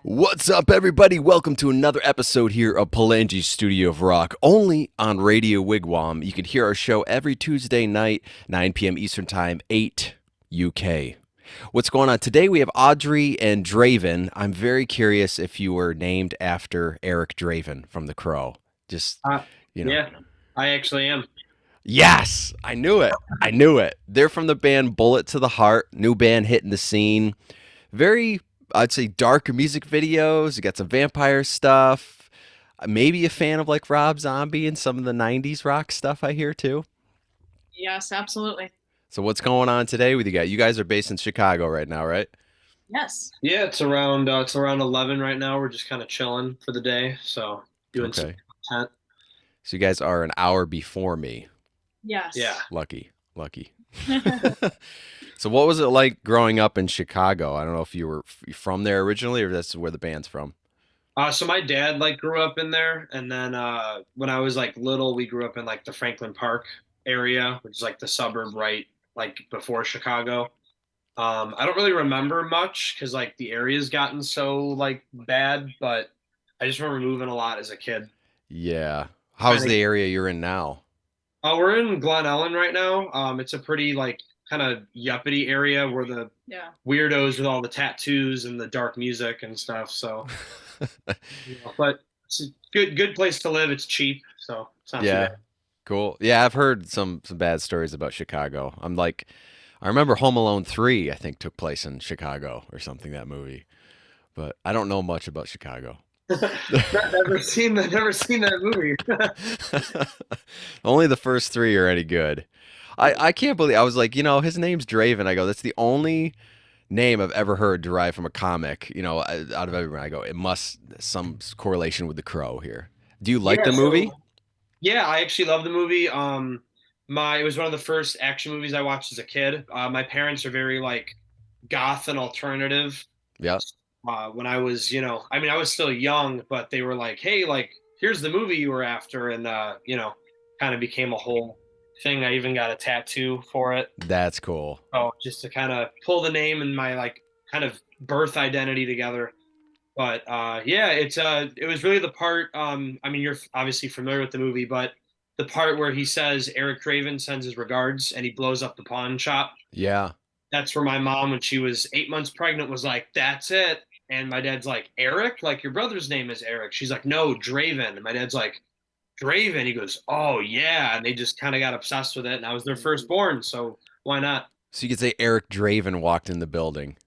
What's up, everybody? Welcome to another episode here of Palangi Studio of Rock, only on Radio Wigwam. You can hear our show every Tuesday night, 9 p.m. Eastern Time, 8 UK. What's going on? Today we have Audrey and Draven. I'm very curious if you were named after Eric Draven from The Crow. Just, Uh, you know. yeah, I actually am. Yes! I knew it. I knew it. They're from the band Bullet to the Heart, new band hitting the scene. Very, I'd say, dark music videos. You got some vampire stuff. Maybe a fan of like Rob Zombie and some of the 90s rock stuff I hear too. Yes, absolutely. So what's going on today with you guys? You guys are based in Chicago right now, right? Yes. Yeah, it's around 11 right now. We're just kind of chilling for the day, so doing some Okay. content. So you guys are an hour before me. Yeah. Yes. Lucky. Lucky. So what was it like growing up in Chicago? I don't know if you were from there originally or that's where the band's from. So my dad like grew up in there, and then when I was like little, we grew up in like the Franklin Park area, which is like the suburb right like before Chicago. I don't really remember much because like the area's gotten so like bad, but I just remember moving a lot as a kid. Yeah. How's Kind of the area you're in now? We're in Glen Ellen right now. It's a pretty like kind of yuppity area where the Yeah. weirdos with all the tattoos and the dark music and stuff. So, but it's a good place to live. It's cheap, so it's not too Yeah. bad. Cool. Yeah, I've heard some bad stories about Chicago. I remember Home Alone 3, I think took place in Chicago or something, that movie. But I don't know much about Chicago. Never seen that movie. Only the first three are any good. I can't believe I was like, his name's Draven. I go, that's the only name I've ever heard derived from a comic. Out of everyone, I go, it must some correlation with the Crow here. Do you like Yeah, the movie? so yeah, I actually love the movie. My it was one of the first action movies I watched as a kid. My parents are very like goth and alternative. Yeah. When I was, I mean, I was still young, but they were like, "Hey, like, here's the movie you were after," and kind of became a whole thing. I even got a tattoo for it, That's cool. so just to kind of pull the name and my like kind of birth identity together. But yeah, it was really the part. I mean, you're obviously familiar with the movie, but the part where he says Eric Draven sends his regards and he blows up the pawn shop. Yeah. That's where my mom, when she was 8 months pregnant, was like, "That's it." And my dad's like, "Eric? Like your brother's name is Eric." She's like, "No, Draven." And my dad's like, "Draven?" He goes, "Oh yeah." And they just kind of got obsessed with it. And I was their firstborn, so why not? So you could say Eric Draven walked in the building.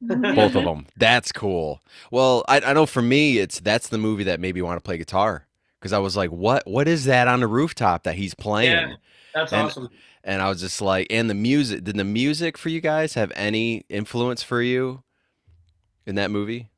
Both of them. That's cool. Well, I know for me, that's the movie that made me want to play guitar because I was like, what is that on the rooftop that he's Yeah, playing? that's And awesome. and I was just like, and the music. Did the music for you guys have any influence for you in that movie?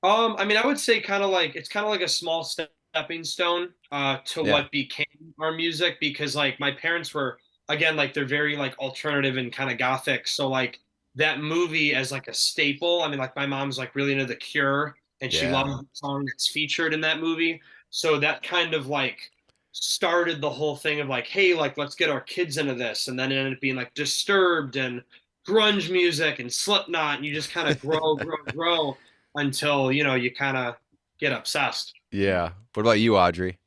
I mean, I would say kind of like it's kind of like a small stepping stone to Yeah. what became our music because like my parents were again like they're very like alternative and kind of gothic. So like that movie as like a staple. I mean, like my mom's like really into The Cure and she Yeah. loved the song that's featured in that movie. So that kind of like started the whole thing of like, hey, like let's get our kids into this, and then it ended up being like Disturbed and grunge music and Slipknot, and you just kind of grow until you kind of get obsessed. Yeah. What about you, Audrey?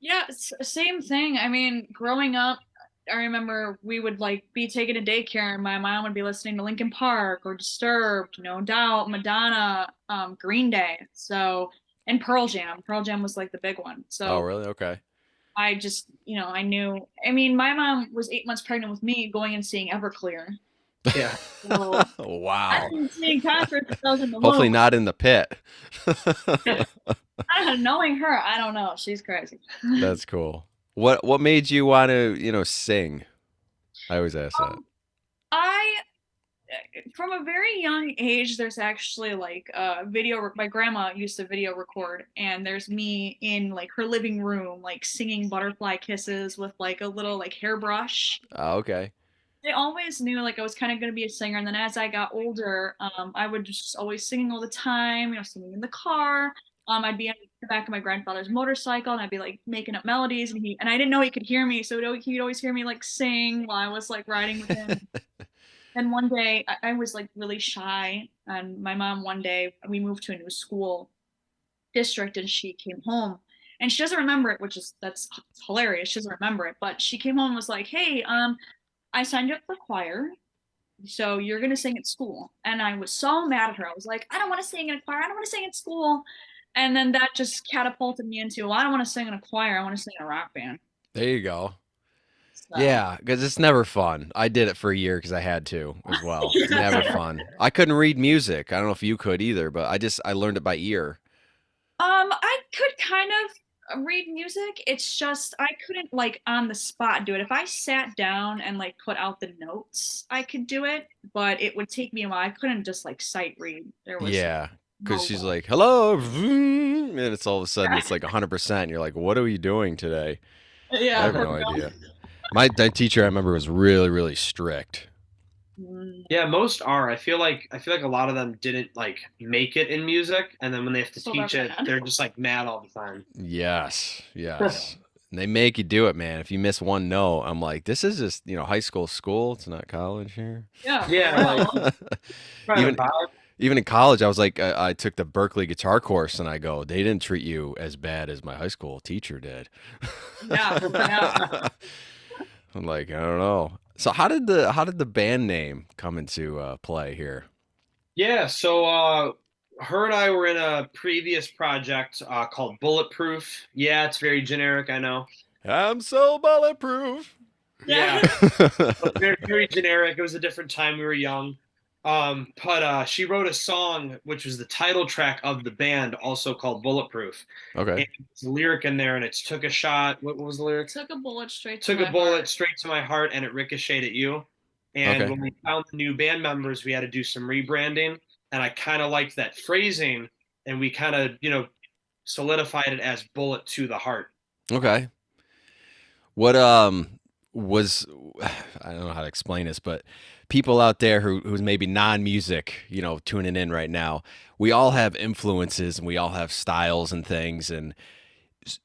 Yeah, same thing. I mean, growing up, I remember we would like be taken to daycare and my mom would be listening to Linkin Park or Disturbed, No Doubt, Madonna, Green Day. So, and Pearl Jam. Pearl Jam was like the big one. Oh, So really? Okay. I just, I knew. I mean, my mom was 8 months pregnant with me going and seeing Everclear. Yeah. So I Wow. didn't see concerts if I was in the Hopefully womb. not in the pit. I don't know, knowing her, I don't know. She's crazy. That's cool. What made you want to, sing? I always ask that. I from a very young age, there's actually like video. My grandma used to video record, and there's me in like her living room, like singing "Butterfly Kisses" with like a little like hairbrush. Oh, okay. I always knew like I was kind of going to be a singer, and then as I got older, I would just always singing all the time. Singing in the car. I'd be on the back of my grandfather's motorcycle, and I'd be like making up melodies, and I didn't know he could hear me, so he'd always hear me like sing while I was like riding with him. And one day I was like really shy, and my mom one day we moved to a new school district, and she came home, and she doesn't remember it, which is that's hilarious. She doesn't remember it, but she came home and was like, "Hey, I signed you up for choir, so you're gonna sing at school." And I was so mad at her. I was like, "I don't want to sing in a choir. I don't want to sing at school." And then that just catapulted me into, well, I don't want to sing in a choir. I want to sing in a rock band. There you go. So Yeah, because it's never fun. I did it for a year because I had to as well. Never yeah. fun. I couldn't read music. I don't know if you could either, but I learned it by ear. I could kind of read music. It's just I couldn't like on the spot do it. If I sat down and like put out the notes, I could do it, but it would take me a while. I couldn't just like sight read. There was Yeah, because no she's way. like, "Hello," and it's all of a sudden it's like 100%. You're like, "What are you doing today?" I Yeah, have for no real. idea. My teacher I remember was really really strict. Yeah, most are. I feel like a lot of them didn't like make it in music, and then when they have to So they're teach it, bad. they're just like mad all the time. Yes, yes. And they make you do it, man. If you miss one note, I'm like, this is just, high school. It's not college here. Yeah, for Yeah, like real. trying to even vibe. even in college, I was like, I took the Berkeley guitar course, and I go, they didn't treat you as bad as my high school teacher did. Yeah, yeah. I'm like, I don't know. So how did the band name come into play here? Yeah, so her and I were in a previous project called Bulletproof. Yeah, it's very generic, I know. I'm so bulletproof. Yeah, Yeah. very very generic. It was a different time. We were young. But she wrote a song which was the title track of the band, also called Bulletproof. Okay. And there's a lyric in there, and it's took a shot. What was the lyric? Took a bullet straight to Took a my bullet heart. straight to my heart, and it ricocheted at you. And Okay. when we found the new band members, we had to do some rebranding, and I kind of liked that phrasing, and we kind of solidified it as bullet to the heart. Okay. What was I don't know how to explain this, but people out there who's maybe non-music, tuning in right now, we all have influences and we all have styles and things, and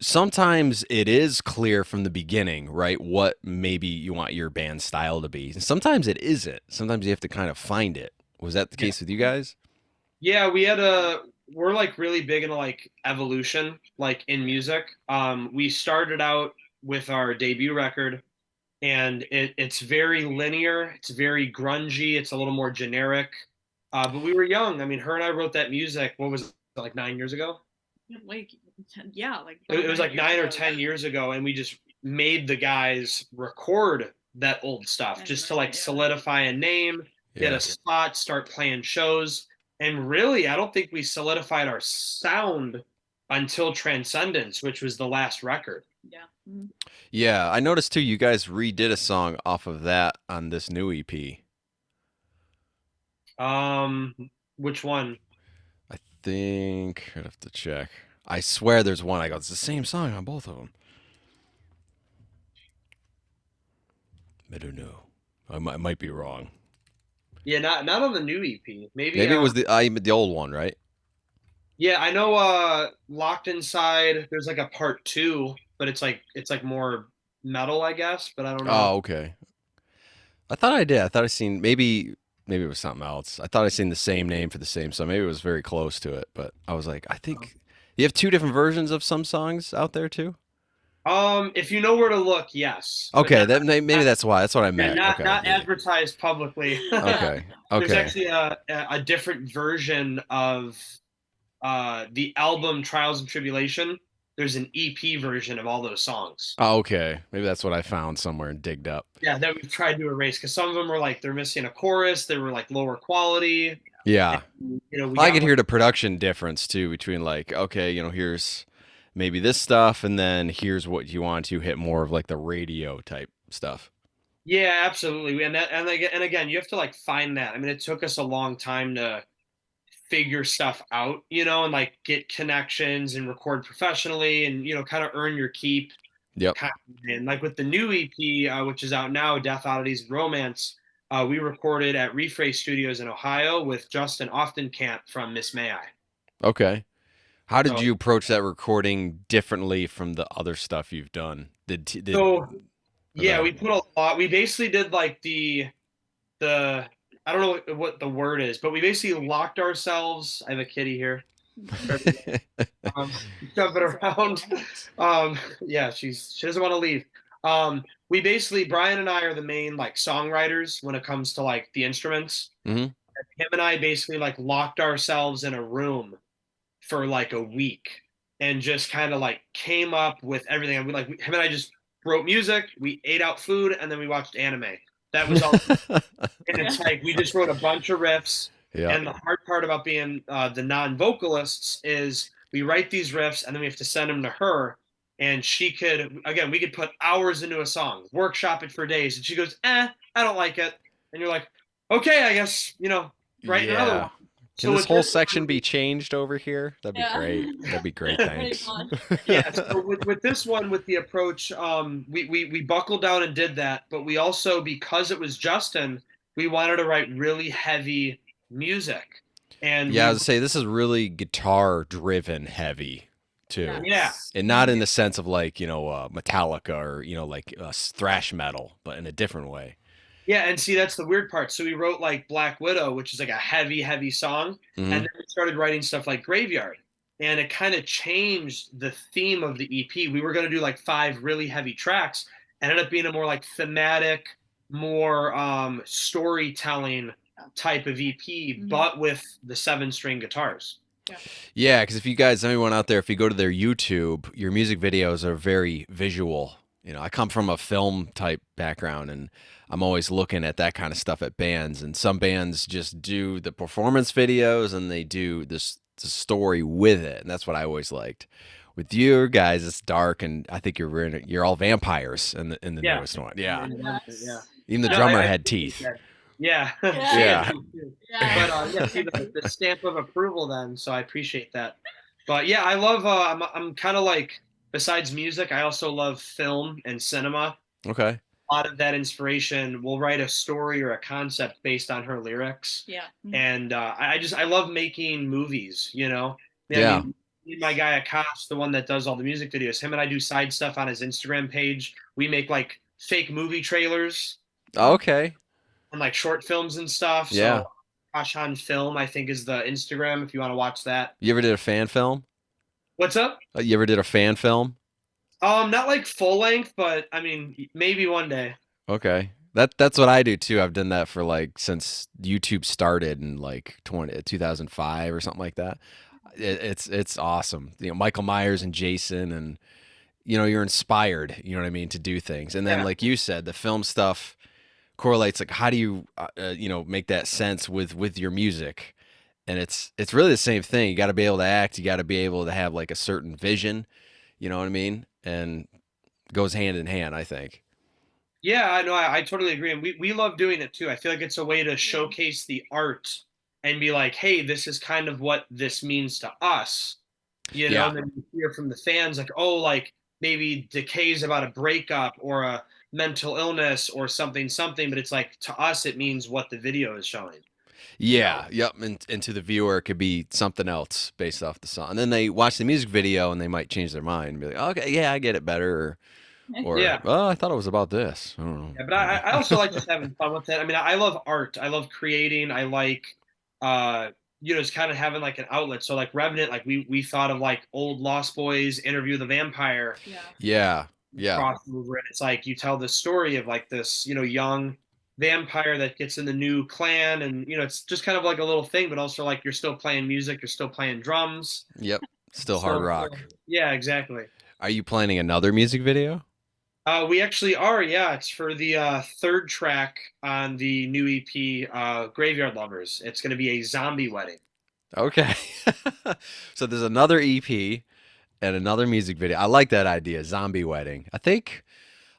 sometimes it is clear from the beginning, right, what maybe you want your band style to be. And sometimes it isn't. Sometimes you have to kind of find it. Was that the Yeah. case with you guys? Yeah, we're like really big into like evolution, like in music. We started out with our debut record, and it's very linear, it's very grungy, it's a little more generic. But we were young. I mean, her and I wrote that music, what was it, like 9 years ago? Like yeah, like It about was nine like years 9 or ago. 10 years ago, and we just made the guys record that old stuff And just to right, like yeah. solidify a name, get Yeah. a spot, start playing shows. And really, I don't think we solidified our sound until Transcendence, which was the last record. Yeah. Mhm. Yeah, I noticed too you guys redid a song off of that on this new EP. Um, which one? I think I'd have to check. I swear there's one. I go, it's the same song on both of them. I don't know. I might be wrong. Yeah, not on the new EP. Maybe Maybe it was the old one, right? yeah, I know Locked Inside, there's like a part 2, but it's like more metal, I guess, but I don't know. Oh, okay. I thought I did. I thought I seen maybe it was something else. I thought I seen the same name for the same song. Maybe it was very close to it, but I was like, I think you have two different versions of some songs out there too. If you know where to look, yes, but Okay, that maybe that's why. That's what I yeah, meant. not Okay, not advertised publicly. okay, There's okay. actually a different version of the album Trials and Tribulation. There's an EP version of all those songs. Oh, okay. Maybe that's what I found somewhere and digged up. Yeah, that we've tried to erase because some of them were like they're missing a chorus. They were like lower quality. Yeah, And, we I got could one. hear the production difference too between like, okay, here's maybe this stuff, and then here's what you want to hit more of like the radio type stuff. Yeah, absolutely. And again, you have to like find that. I mean, it took us a long time to figure stuff out, and like get connections and record professionally and kind of earn your keep. Yep. And like with the new EP, which is out now, Death Oddities and Romance, we recorded at Rephrase Studios in Ohio with Justin Oftencamp from Miss May I. Okay. How did So, you approach that recording differently from the other stuff you've done? Did so or yeah, the we put a lot. We basically did like the I don't know what the word is, but we basically locked ourselves. I have a kitty here. Um, jumping around. Yeah, she doesn't want to leave. We basically Brian and I are the main like songwriters when it comes to like the instruments. Hmm. Him and I basically like locked ourselves in a room for like a week and just kind of like came up with everything. And him and I just wrote music, we ate out food, and then we watched anime. That was all. And it's like we just wrote a bunch of riffs. Yeah. And the hard part about being the non-vocalists is we write these riffs and then we have to send them to her. And she could, again, we could put hours into a song, workshop it for days, and she goes, "I don't like it." And you're like, "Okay, I guess write another Yeah. one." Can So this with whole this section one, be changed over here? That'd be Yeah. great. That'd be great. Pretty Thanks. much. yeah. So with this one, with the approach, we buckled down and did that. But we also, because it was Justin, we wanted to write really heavy music, and Yeah, I we was gonna say this is really guitar driven heavy too. yeah. And not in the sense of like, Metallica or, like thrash metal, but in a different way. Yeah, and see that's the weird part. So we wrote like Black Widow, which is like a heavy, heavy song, Hmm. and then we started writing stuff like Graveyard, and it kind of changed the theme of the EP. We were going to do like 5 really heavy tracks, ended up being a more like thematic, more storytelling type of EP, but with the 7-string guitars. Yeah, because if you guys, anyone out there, if you go to their YouTube, your music videos are very visual. I come from a film type background, and I'm always looking at that kind of stuff at bands. And some bands just do the performance videos, and they do this the story with it, and that's what I always liked. With you guys, it's dark, and I think you're all vampires in the Yeah. newest one. Yeah, Yeah. even the No, drummer I had appreciate teeth. that. Yeah. Yeah. She Yeah. had teeth, too. Yeah. But yeah, see the stamp of approval then, so I appreciate that. But yeah, I love I'm kind of like besides music, I also love film and cinema. Okay. A lot of that inspiration, we'll write a story or a concept based on her lyrics. Yeah. And I love making movies, I Yeah. mean, me and my guy Akash, the one that does all the music videos, him and I do side stuff on his Instagram page. We make like fake movie trailers Okay. and like short films and stuff. Yeah. So Ashan Film, I think, is the Instagram if you want to watch that. You ever did a fan film? What's up? You ever did a fan film? Not like full length, but I mean maybe one day. Okay. That's what I do too. I've done that for like since YouTube started in like 2005 or something like that. It's awesome. Michael Myers and Jason, and you're inspired, you know what I mean, to do things. And then Yeah. like you said, the film stuff correlates, like how do you make that sense with your music? And it's really the same thing. You got to be able to act, you got to be able to have like a certain vision, you know what I mean? And goes hand in hand, I think. Yeah, I know. I totally agree. And we love doing it too. I feel like it's a way to showcase the art and be like, hey, this is kind of what this means to us. Yeah. And then you hear from the fans like, oh, like maybe Decay's about a breakup or a mental illness or something, but it's like to us it means what the video is showing. Yeah, yep. And to the viewer, it could be something else based off the song. And then they watch the music video and they might change their mind and be like, okay, yeah, I get it better. Or Yeah. oh, I thought it was about this. I don't know. Yeah, but I also like just having fun with it. I mean, I love art. I love creating. I like, just kind of having like an outlet. So like Revenant, like we thought of like old Lost Boys, Interview the Vampire. Yeah. Crossover, and it's like you tell the story of like this, young vampire that gets in the new clan, and it's just kind of like a little thing, but also like you're still playing music, you're still playing drums. Yep. Still hard rock. Yeah, exactly. Are you planning another music video? We actually are. Yeah, it's for the third track on the new EP, Graveyard Lovers. It's going to be a zombie wedding. Okay. So there's another EP and another music video. I like that idea, zombie wedding. I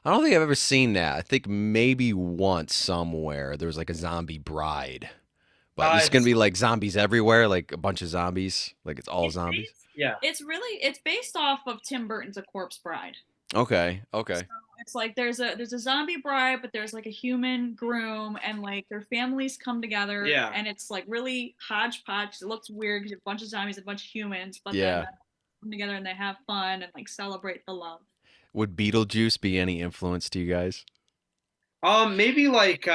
don't think I've ever seen that. I think maybe once somewhere there was like a zombie bride. But this is gonna be like zombies everywhere, like a bunch of zombies. Like it's all zombies. Yeah. It's based off of Tim Burton's A Corpse Bride. Okay. So it's like there's a zombie bride, but there's like a human groom, and like their families come together. Yeah. And it's like really hodgepodge. It looks weird because a bunch of zombies, a bunch of humans, but Yeah. then they come together and they have fun and like celebrate the love. Would Beetlejuice be any influence to you guys? Maybe like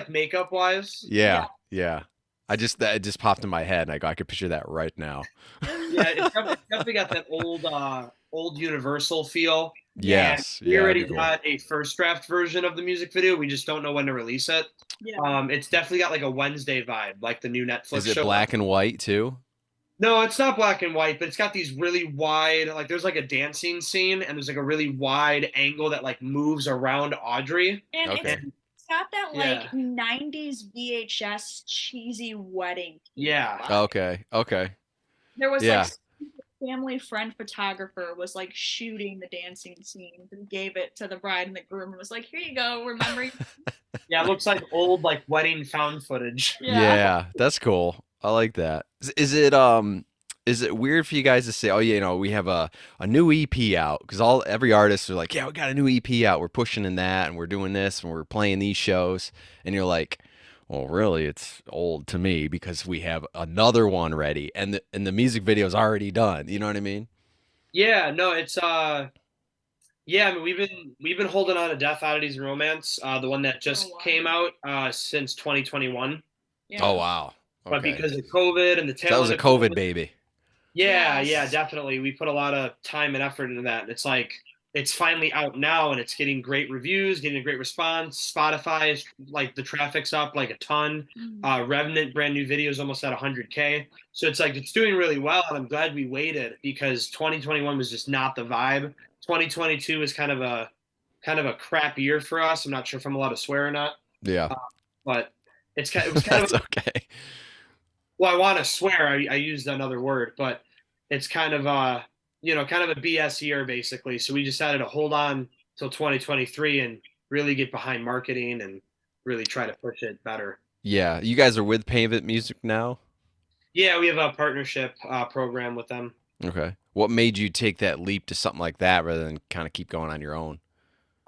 makeup wise. Yeah. Yeah, yeah. It just popped in my head, and I could picture that right now. Yeah, it's definitely got that old Universal feel. Yeah. And Yes, we yeah, that'd be already cool. got a first draft version of the music video. We just don't know when to release it. Yeah. It's definitely got like a Wednesday vibe, like the new Netflix Is it show. black and white too? No, it's not black and white, but it's got these really wide, like there's like a dancing scene and there's like a really wide angle that like moves around Audrey. And Okay. it's got that Yeah. like 90s VHS cheesy wedding Yeah. vibe. Okay. Okay. There was like Yeah. some family friend photographer was like shooting the dancing scene and gave it to the bride and the groom and was like, here you go, remembering. Yeah, it looks like old like wedding found footage. Yeah. Yeah, that's cool. I like that. Is it weird for you guys to say, "Oh, yeah, we have a new EP out," because all every artist are like, "Yeah, we got a new EP out. We're pushing in that, and we're doing this, and we're playing these shows," and you're like, "Well, really, it's old to me because we have another one ready, and the music video's already done." You know what I mean? Yeah, no, it's yeah, I mean we've been holding on to Death Oddities and Romance, the one that just Oh, wow. came out since 2021. Yeah. Oh, wow. But Okay. because of COVID and the So that was tail a end of COVID COVID, baby. yeah, yeah, Yes. definitely. We put a lot of time and effort into that. And it's like it's finally out now and it's getting great reviews, getting a great response. Spotify is like the traffic's up like a ton. Revenant brand new videos almost at 100K. So it's like it's doing really well. And I'm glad we waited because 2021 was just not the vibe. 2022 is kind of a crap year for us. I'm not sure if I'm allowed to swear or not, Yeah. but it was kind of That's okay. well, I want to swear. I used another word, but it's kind of a BS year basically. So we decided to hold on till 2023 and really get behind marketing and really try to push it better. Yeah, you guys are with Pavement Music now? Yeah, we have a partnership program with them. Okay. What made you take that leap to something like that rather than kind of keep going on your own?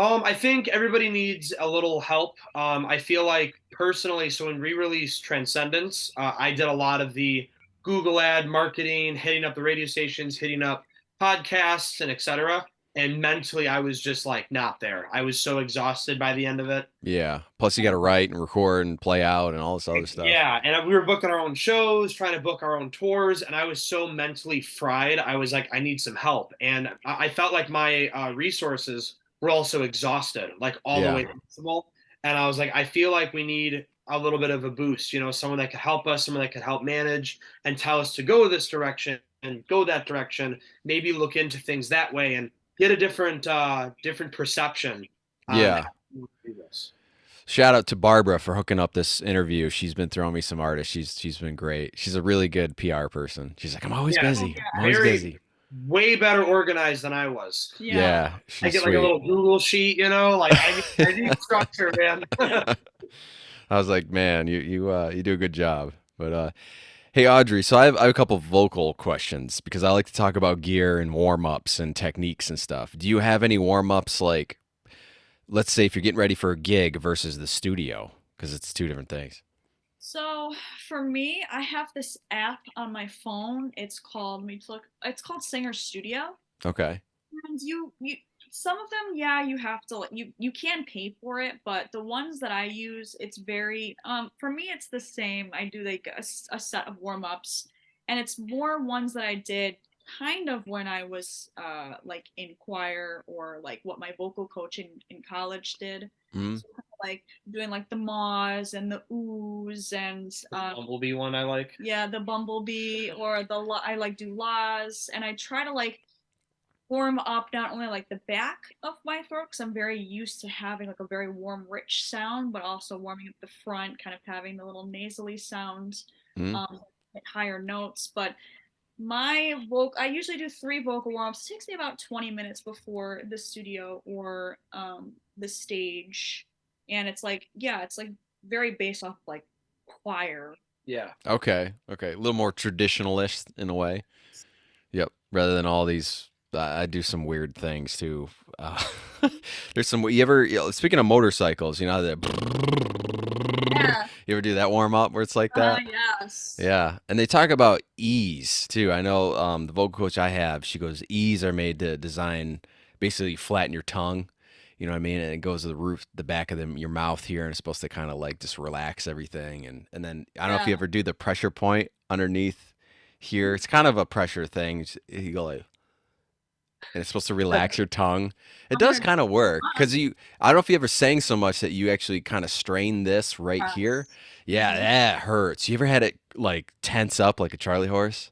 I think everybody needs a little help. I feel like personally, so when we released Transcendence, I did a lot of the Google ad marketing, hitting up the radio stations, hitting up podcasts, and etc. And mentally, I was just like not there. I was so exhausted by the end of it. Yeah. Plus, you got to write and record and play out and all this other stuff. Yeah, and we were booking our own shows, trying to book our own tours, and I was so mentally fried. I was like, I need some help, and I felt like my resources were also exhausted, like all the Yeah. way possible. And I was like, I feel like we need a little bit of a boost, someone that could help us, someone that could help manage and tell us to go this direction and go that direction. Maybe look into things that way and get a different perception on Yeah. how to do this. Shout out to Barbara for hooking up this interview. She's been throwing me some artists. She's been great. She's a really good PR person. She's like, I'm always Yeah, busy. I'm always very busy. way better organized than I was. Yeah, I she's get like a sweet. little Google sheet, like I need structure, man. I was like, man, you do a good job. But hey, Audrey, so I have a couple vocal questions because I like to talk about gear and warm ups and techniques and stuff. Do you have any warm ups like, let's say if you're getting ready for a gig versus the studio, because it's two different things. So for me, I have this app on my phone. It's called, let me look, it's called Singer Studio. Okay. And you some of them, yeah, you have to you can pay for it, but the ones that I use, it's very for me it's the same. I do like a set of warm-ups, and it's more ones that I did kind of when I was like in choir, or like what my vocal coach in college did. Hmm. So kind of like doing like the maws and the oohs and Bumblebee one I like. yeah, the bumblebee, or I like do laws, and I try to like warm up not only like the back of my throat, because I'm very used to having like a very warm, rich sound, but also warming up the front, kind of having the little nasally sound, Hmm. at higher notes. But my vocal, I usually do 3 vocal warm-ups. It takes me about 20 minutes before the studio or the stage, and it's like, yeah, it's like very based off like choir. Yeah. Okay. Okay. A little more traditionalist in a way. Yep. Rather than all these, I do some weird things too. Uh, there's some. Speaking of motorcycles, Yeah. you ever do that warm up where it's like that? Yes. Yeah, and they talk about ease too. I know the vocal coach I have, she goes, ease are made to design basically flatten your tongue. You know what I mean? And it goes to the roof, the back of your mouth here, and it's supposed to kind of like just relax everything. And then I don't know if you Yeah. ever do the pressure point underneath here. It's kind of a pressure thing. You go like, and it's supposed to relax your tongue. It does kind of work because I don't know if you ever sang so much that you actually kind of strain this right here. Yeah, Mhm. that hurts. You ever had it like tense up like a Charlie horse?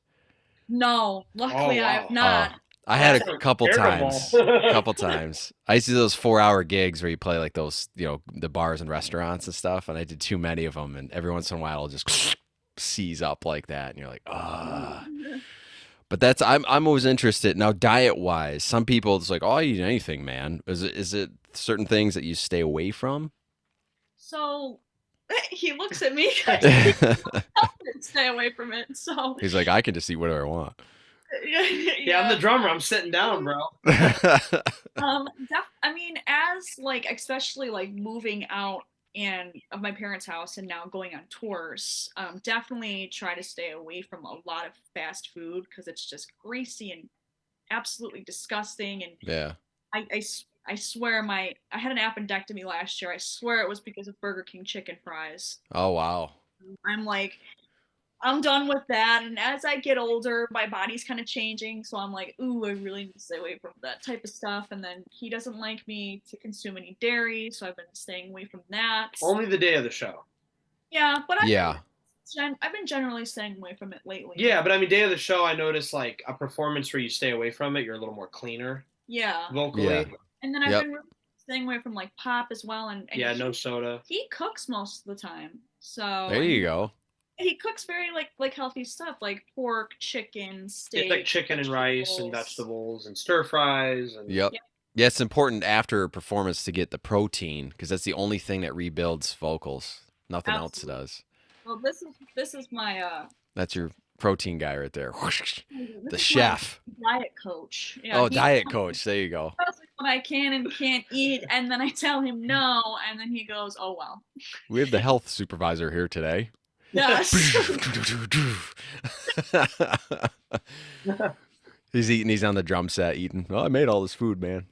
No, luckily I have wow. not. I had That a sounds couple terrible. times. Couple times. I used to do those 4-hour gigs where you play like those, the bars and restaurants and stuff, and I did too many of them, and every once in a while it'll just seize up like that, and you're like, ah. But I'm always interested now. Diet wise, some people it's like, oh, I eat anything, man. Is it certain things that you stay away from? So he looks at me. I stay away from it. So He's like, I can just eat whatever I want. Yeah, I'm the drummer. I'm sitting down, bro. I mean, as like especially like moving out and of my parents' house and now going on tours, definitely try to stay away from a lot of fast food because it's just greasy and absolutely disgusting. And Yeah. I swear I had an appendectomy last year. I swear it was because of Burger King chicken fries. Oh wow. I'm like, I'm done with that. And as I get older, my body's kind of changing. So I'm like, ooh, I really need to stay away from that type of stuff. And then he doesn't like me to consume any dairy. So I've been staying away from that. Only the day of the show. Yeah, but Yeah. I've been generally staying away from it lately. Yeah, but I mean, day of the show, I noticed like a performance where you stay away from it, you're a little more cleaner Yeah. vocally. Yeah. And then I've Yep. been really staying away from like pop as well. And Yeah, no soda. he cooks most of the time. So There you go. he cooks very like healthy stuff like pork, chicken, steak, It's like chicken and rice and vegetables and stir fries and Yep. Yeah, it's important after a performance to get the protein because that's the only thing that rebuilds vocals. Nothing else Absolutely. does. Well, this is my That's your protein guy right there. this The is chef. my diet coach. Yeah, Oh, he diet coach. There you go. tells me what I can and can't eat, and then I tell him no, and then he goes, "Oh well." We have the health supervisor here today. Yes. He's eating. He's on the drum set eating. Oh, I made all this food, man.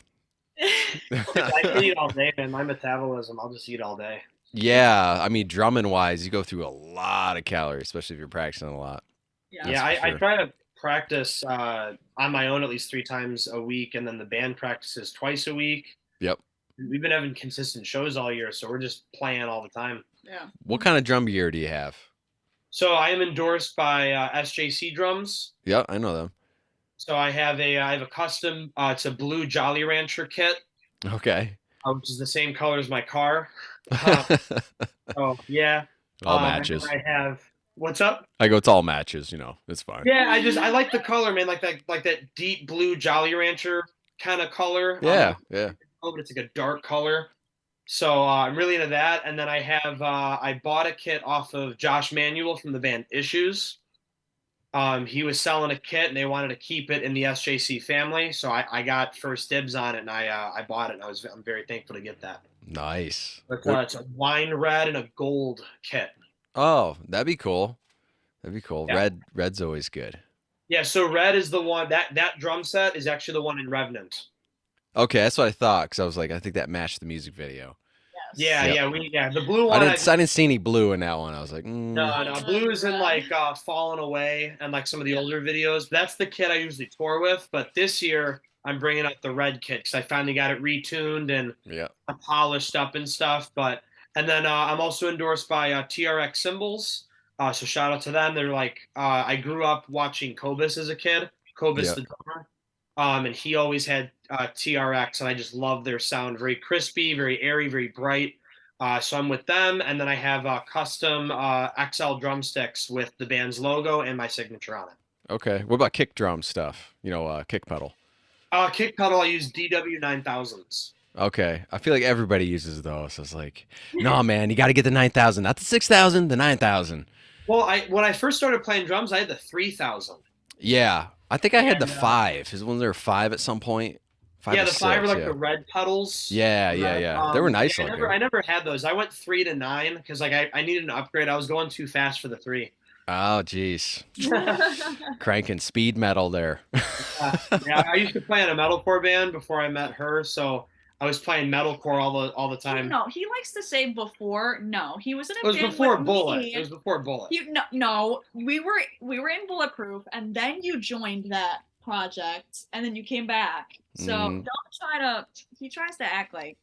I can eat all day, man. My metabolism, I'll just eat all day. Yeah, I mean, drumming wise, you go through a lot of calories, especially if you're practicing a lot. Yeah. Yeah, That's for I sure. try to practice on my own at least 3 times a week, and then the band practices twice a week. Yep. We've been having consistent shows all year, so we're just playing all the time. Yeah. What kind of drum gear do you have? So I am endorsed by SJC Drums. Yep, I know them. So I have a custom. It's a blue Jolly Rancher kit, Okay. which is the same color as my car. Oh yeah. All And matches. then I have what's up? I go, it's all matches, it's fine. Yeah, I like the color, man. Like that deep blue Jolly Rancher kind of color. Yeah, yeah. But it's like a dark color. So I'm really into that. And then I have I bought a kit off of Josh Manuel from the band Issues. He was selling a kit and they wanted to keep it in the SJC family, so I got first dibs on it and I bought it. And I'm very thankful to get that. Nice. But it's a wine red and a gold kit. Oh, that'd be cool. That'd be cool. Yeah. Red's always good. Yeah, so red is the one that drum set is actually the one in Revenant. Okay, that's what I thought because I was like, I think that matched the music video. Yeah, Yep. the blue one. I didn't see any blue in that one. I was like, No, blue is in like Fallen Away and like some of the older videos. That's the kit I usually tour with, but this year I'm bringing out the red kit because I finally got it retuned and yeah. polished up and stuff. And then I'm also endorsed by TRX Cymbals. So shout out to them. They're like I grew up watching Cobus as a kid. Cobus Yep. the drummer. And he always had TRX, and I just love their sound. Very crispy, very airy, very bright. So I'm with them, and then I have custom XL drumsticks with the band's logo and my signature on it. Okay. What about kick drum stuff? Kick pedal. Kick pedal, I use DW 9000s. Okay. I feel like everybody uses those. I was like, no, man, you got to get the 9,000, not the 6,000, the 9,000. Well, when I first started playing drums, I had the 3000. Yeah. I think I had the 5. Is when there were 5 at some point? 5 Yeah, or the 5 were 6, like yeah. the red pedals. Yeah. They were nice I looking. never had those. I went 3 to 9 because like I needed an upgrade. I was going too fast for the 3. Oh, geez. Cranking speed metal there. Yeah, I used to play in a metalcore band before I met her, so I was playing metalcore all the time. No, he likes to say before. No, he was in It a was band before with Bullet. me. It was before Bullet. No, we were in Bulletproof, and then you joined that project, and then you came back. So don't try to. He tries to act like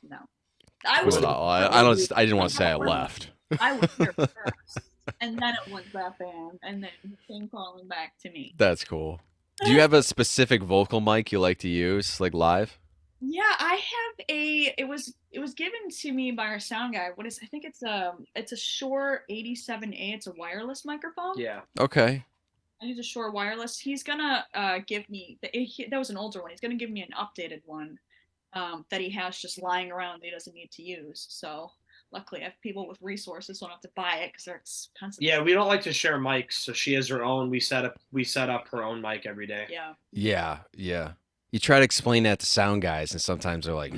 no. I was. Cool. I didn't want to say I left. I was here first, and then it was that band, and then he came calling back to me. That's cool. Do you have a specific vocal mic you like to use, like live? Yeah, I have a. It was given to me by our sound guy. What is? I think it's a Shure 87A. It's a wireless microphone. Yeah. Okay. I use a Shure wireless. He's gonna give me that was an older one. He's gonna give me an updated one that he has just lying around that he doesn't need to use. So luckily, I have people with resources, so I don't have to buy it because they're expensive. Yeah, we don't like to share mics, so she has her own. We set up her own mic every day. Yeah. Yeah, yeah. You try to explain that to sound guys, and sometimes they're like,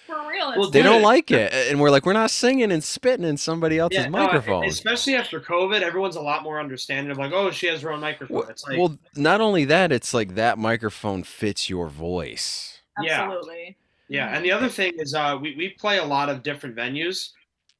For real. Well, they dude, don't like it, and we're like, we're not singing and spitting in somebody else's Yeah, microphone. especially after COVID, everyone's a lot more understanding of like, oh, she has her own microphone. Well, It's like, well, not only that, it's like that microphone fits your voice. Absolutely. Yeah, and the other thing is, we play a lot of different venues,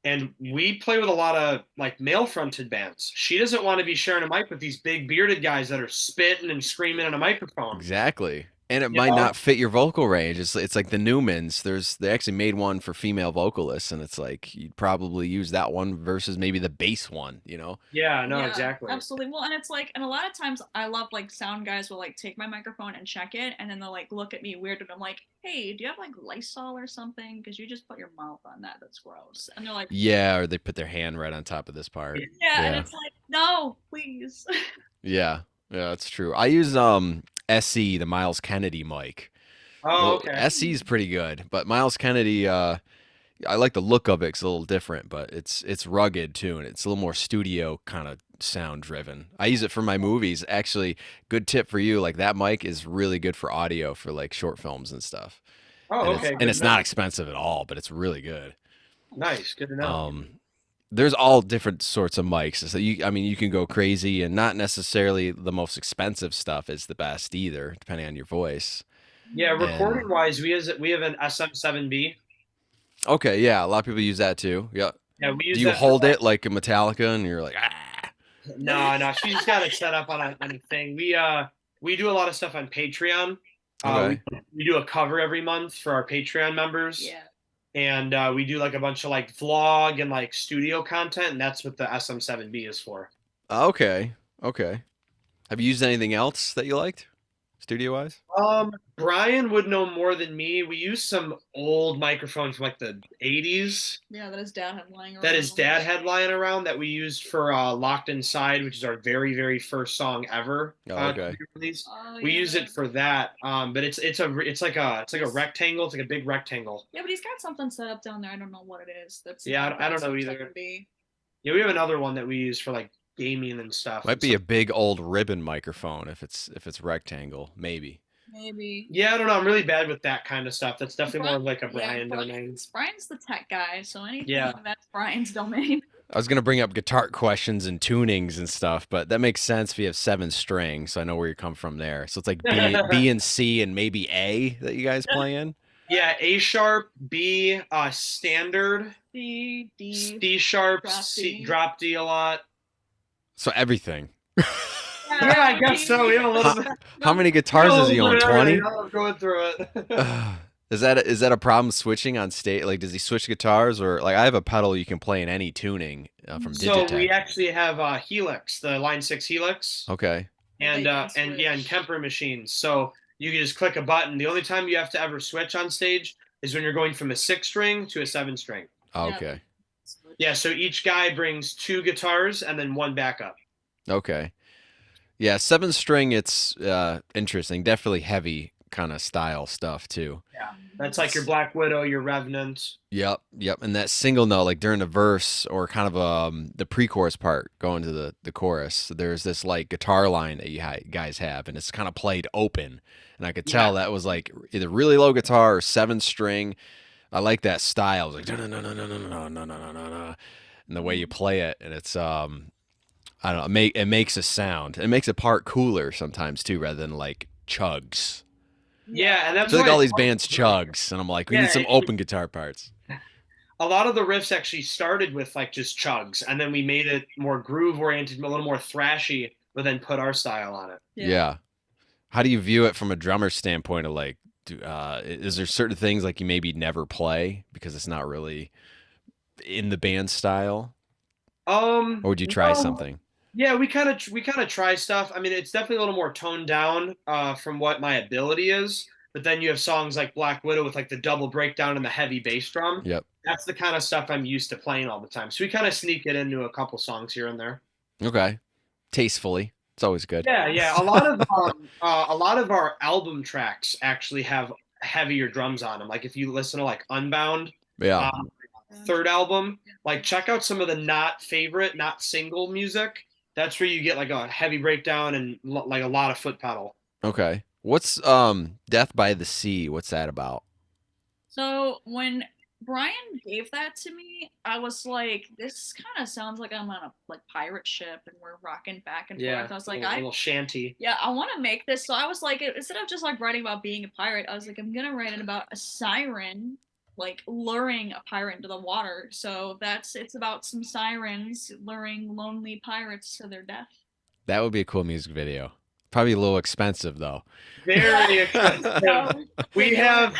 and we play with a lot of like male-fronted bands. She doesn't want to be sharing a mic with these big bearded guys that are spitting and screaming in a microphone. Exactly. And it You might know? not fit your vocal range. It's like the Newmans. They actually made one for female vocalists, and it's like you'd probably use that one versus maybe the bass one, you know? Yeah, no, Yeah, exactly. absolutely. Well, and it's like, and a lot of times I love like sound guys will like take my microphone and check it, and then they'll like look at me weird, and I'm like, hey, do you have like Lysol or something? Because you just put your mouth on that. That's gross. And they're like, Yeah, or they put their hand right on top of this part. yeah, and it's like, no, please. Yeah, yeah, that's true. I use SE, the Miles Kennedy mic. Oh, okay. SE is pretty good, but Miles Kennedy, I like the look of it. It's a little different, but it's rugged too, and it's a little more studio kind of sound driven. I use it for my movies. Actually, good tip for you, like that mic is really good for audio for like short films and stuff. Oh, And okay. it's not expensive at all, but it's really good. Nice. Good to know. There's all different sorts of mics. So you can go crazy, and not necessarily the most expensive stuff is the best either, depending on your voice. Yeah, recording wise, we have an SM7B. Okay, yeah, a lot of people use that too. Yeah. Yeah, we use. Do you that hold it like a Metallica, and you're like, ah? No, she's got it set up on a thing. We do a lot of stuff on Patreon. Okay. We do a cover every month for our Patreon members. Yeah. And we do like a bunch of like vlog and like studio content, and that's what the SM7B is for. Okay. Okay. Have you used anything else that you liked, studio wise? Brian would know more than me. We use some old microphones from like the 80s. Yeah, that his dad had lying around. That his dad had lying around that we used for Locked Inside, which is our very, very first song ever. Okay. Released. Oh, We yeah. use it for that. But it's like a rectangle. It's like a big rectangle. Yeah, but he's got something set up down there. I don't know what it is. That's I don't know either. Yeah, we have another one that we use for like gaming and stuff. Might be a big old ribbon microphone if it's rectangle, maybe. Maybe. Yeah, I don't know. I'm really bad with that kind of stuff. That's definitely more of like a Brian domain. Brian's the tech guy, so anything Yeah. that's Brian's domain. I was gonna bring up guitar questions and tunings and stuff, but that makes sense if you have 7 strings, so I know where you come from there. So it's like B and C and maybe A that you guys play in. Yeah, A sharp, B, standard, D, C sharp, drop C, D. drop D a lot. So everything. Yeah, I guess so. We have a little bit. How many guitars does he own? 20? I'm going through it. Is that a problem switching on stage? Like, does he switch guitars, or like I have a pedal you can play in any tuning from Digitech? So we actually have Helix, the Line 6 Helix, Okay. and Kemper machines. So you can just click a button. The only time you have to ever switch on stage is when you're going from a 6-string to a 7-string. Okay. Yeah, so each guy brings 2 guitars and then 1 backup. Okay. Yeah, 7-string. It's interesting. Definitely heavy kind of style stuff too. Yeah, that's like your Black Widow, your Revenant. Yep. And that single note, like during the verse or kind of the pre-chorus part going to the chorus, there's this like guitar line that you guys have, and it's kind of played open, and I could tell that was like either really low guitar or 7-string. I like that style. It's like no, and the way you play it, and it's I don't know, it makes a sound. It makes a part cooler sometimes too, rather than like chugs. Yeah, and I that's feel like why all it's these bands chugs, and I'm like, we need yeah, some open guitar parts. a lot of the riffs actually started with like just chugs, and then we made it more groove oriented, a little more thrashy, but then put our style on it. Yeah. How do you view it from a drummer standpoint of like, is there certain things like you maybe never play because it's not really in the band style, or would you try No, something? yeah, we kind of try stuff. I mean, it's definitely a little more toned down from what my ability is. But then you have songs like Black Widow with like the double breakdown and the heavy bass drum. Yep. That's the kind of stuff I'm used to playing all the time. So we kind of sneak it into a couple songs here and there. Okay. Tastefully. It's always good. Yeah, yeah. A lot of our album tracks actually have heavier drums on them. Like if you listen to like Unbound, Yeah. um, third album, like check out some of the not favorite, not single music. That's where you get like a heavy breakdown and like a lot of foot pedal. Okay. What's Death by the Sea? What's that about? So when Brian gave that to me, I was like, this kind of sounds like I'm on a like pirate ship and we're rocking back and Yeah, forth. I was like, a little shanty. yeah, I want to make this. So I was like, instead of just like writing about being a pirate, I was like, I'm gonna write it about a siren, like luring a pirate into the water. So it's about some sirens luring lonely pirates to their death. That would be a cool music video. Probably a little expensive though. Very expensive. So, We have,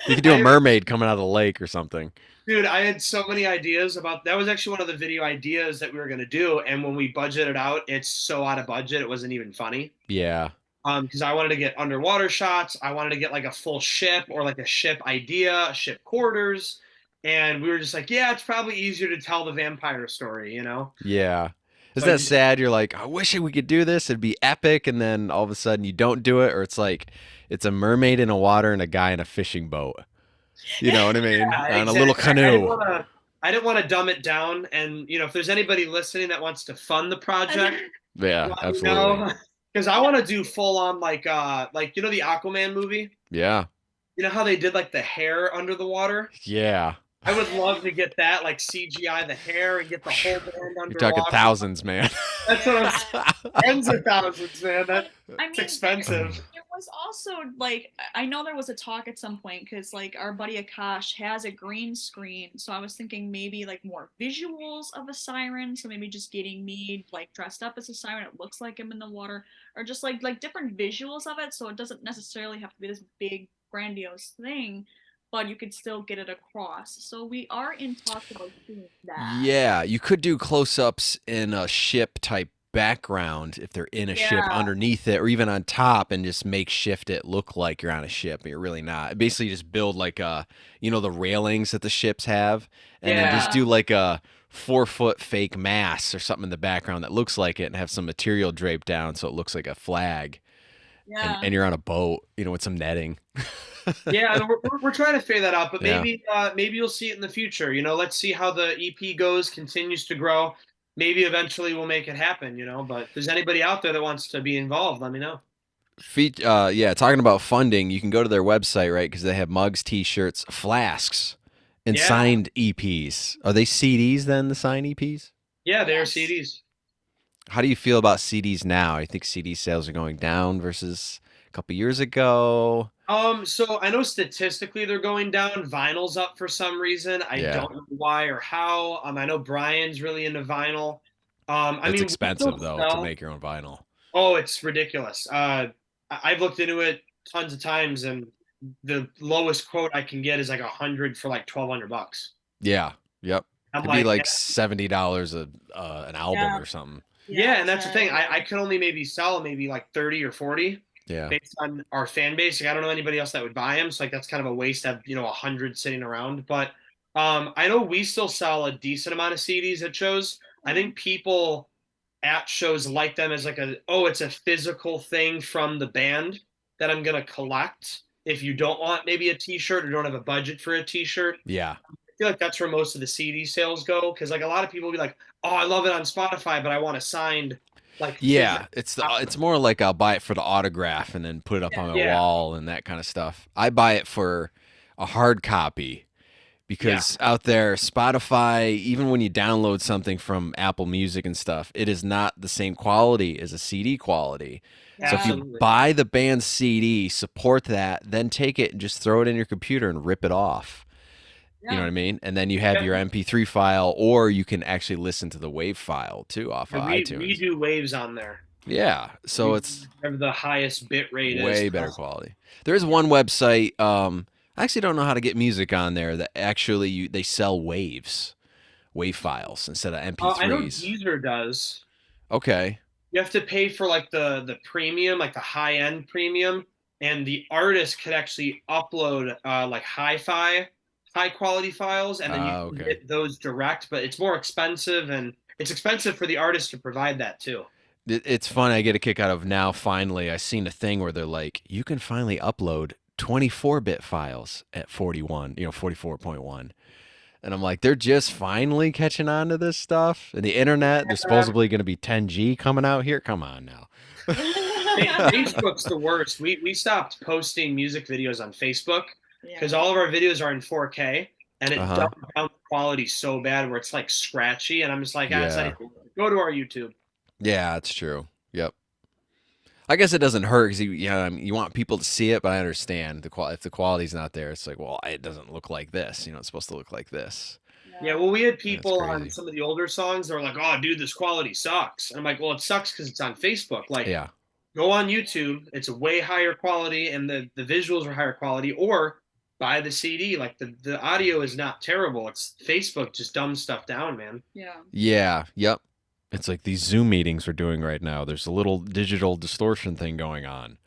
You could do a mermaid coming out of the lake or something. dude, I had so many ideas about that. Was actually one of the video ideas that we were gonna do, and when we budgeted out, it's so out of budget, it wasn't even funny. Yeah. Because I wanted to get underwater shots. I wanted to get like a full ship or like a ship idea, a ship quarters. And we were just like, yeah, it's probably easier to tell the vampire story, you know? Yeah. So Isn't that sad? You're like, I wish we could do this. It'd be epic. And then all of a sudden you don't do it. Or it's like, it's a mermaid in a water and a guy in a fishing boat. You know what I mean? yeah, On a little exactly. canoe. I didn't want to dumb it down. And, if there's anybody listening that wants to fund the project, Yeah, let me absolutely. know. Because I want to do full on like the Aquaman movie? Yeah. You know how they did like the hair under the water? Yeah. I would love to get that, like CGI the hair and get the whole band You're underwater. talking thousands, man. That's what I'm saying. Tens of thousands, man. That's I mean, expensive. there was also like I know there was a talk at some point because like our buddy Akash has a green screen, so I was thinking maybe like more visuals of a siren, so maybe just getting me like dressed up as a siren, it looks like I'm in the water, or just like different visuals of it, so it doesn't necessarily have to be this big grandiose thing, but you could still get it across. So we are in talks about doing that. Yeah, you could do close-ups in a ship type background if they're in a ship Yeah. underneath it or even on top and just makeshift it look like you're on a ship but you're really not. Basically just build like the railings that the ships have and then just Yeah. do like a 4-foot fake mast or something in the background that looks like it and have some material draped down so it looks like a flag. Yeah. And you're on a boat, with some netting. Yeah, and we're trying to figure that out, but Yeah. maybe you'll see it in the future. Let's see how the EP goes, continues to grow. Maybe eventually we'll make it happen. But if there's anybody out there that wants to be involved, let me know. Yeah, talking about funding, you can go to their website, right? Because they have mugs, T-shirts, flasks, and Yeah. signed EPs. Are they CDs then? The signed EPs? Yeah, they're Yes. CDs. How do you feel about CDs now? I think CD sales are going down versus a couple years ago. So I know statistically they're going down. Vinyl's up for some reason. I Yeah. don't know why or how. I know Brian's really into vinyl. I It's mean, we expensive still though to sell- make your own vinyl. Oh, it's ridiculous. I've looked into it tons of times, and the lowest quote I can get is like 100 for like $1,200. Yeah. Yep. I'm It'd be like yeah, $70 an album Yeah. or something. yeah, and that's the thing. exactly. I could only maybe sell maybe like 30 or 40 Yeah. based on our fan base. Like, I don't know anybody else that would buy them, so like that's kind of a waste to have 100 sitting around. But I know we still sell a decent amount of CDs at shows. I think people at shows like them as like it's a physical thing from the band that I'm gonna collect. If you don't want maybe a T-shirt or don't have a budget for a T-shirt, Yeah. I feel like that's where most of the CD sales go. Because like a lot of people will be like, "Oh, I love it on Spotify, but I want a signed like Yeah, physical it's more like I'll buy it for the autograph and then put it up on my Yeah. wall and that kind of stuff. I buy it for a hard copy because out there, Spotify, even when you download something from Apple Music and stuff, it is not the same quality as a CD quality. So if you Absolutely. buy the band's CD, support that, then take it and just throw it in your computer and rip it off. You know what I mean? And then you have your MP3 file, or you can actually listen to the WAV file too off of We iTunes. do waves on there. Yeah, so it's Whatever the highest bit rate way is. better quality. There is one website. I actually don't know how to get music on there that actually they sell wave files instead of I know MP3s. Deezer does. Okay. You have to pay for like the premium, like the high end premium, and the artist could actually upload like hi-fi, high quality files, and then you can Okay. get those direct. But it's more expensive, and it's expensive for the artist to provide that too. It's fun. I get a kick out of now. Finally, I seen a thing where they're like, you can finally upload 24-bit files at 41, 44.1. And I'm like, they're just finally catching on to this stuff. And the internet, there's supposedly going to be 10G coming out here. Come on now. Facebook's the worst. We stopped posting music videos on Facebook because all of our videos are in 4K, and it Uh-huh. dumbed down the quality so bad where it's like scratchy, and I'm just like, it's not Yeah. even, go to our YouTube. Yeah, that's true. Yep. I guess it doesn't hurt because you want people to see it, but I understand if the quality's not there, it's like, well, it doesn't look like this. It's supposed to look like this. Yeah, well, we had That's people on crazy. some of the older songs that were like, "Oh, dude, this quality sucks." And I'm like, "Well, it sucks because it's on Facebook. Like, Yeah. go on YouTube; it's a way higher quality, and the visuals are higher quality. Or buy the CD. Like the audio is not terrible. It's Facebook just dumbs stuff down, man. Yeah. Yeah. Yep. It's like these Zoom meetings we're doing right now. There's a little digital distortion thing going on.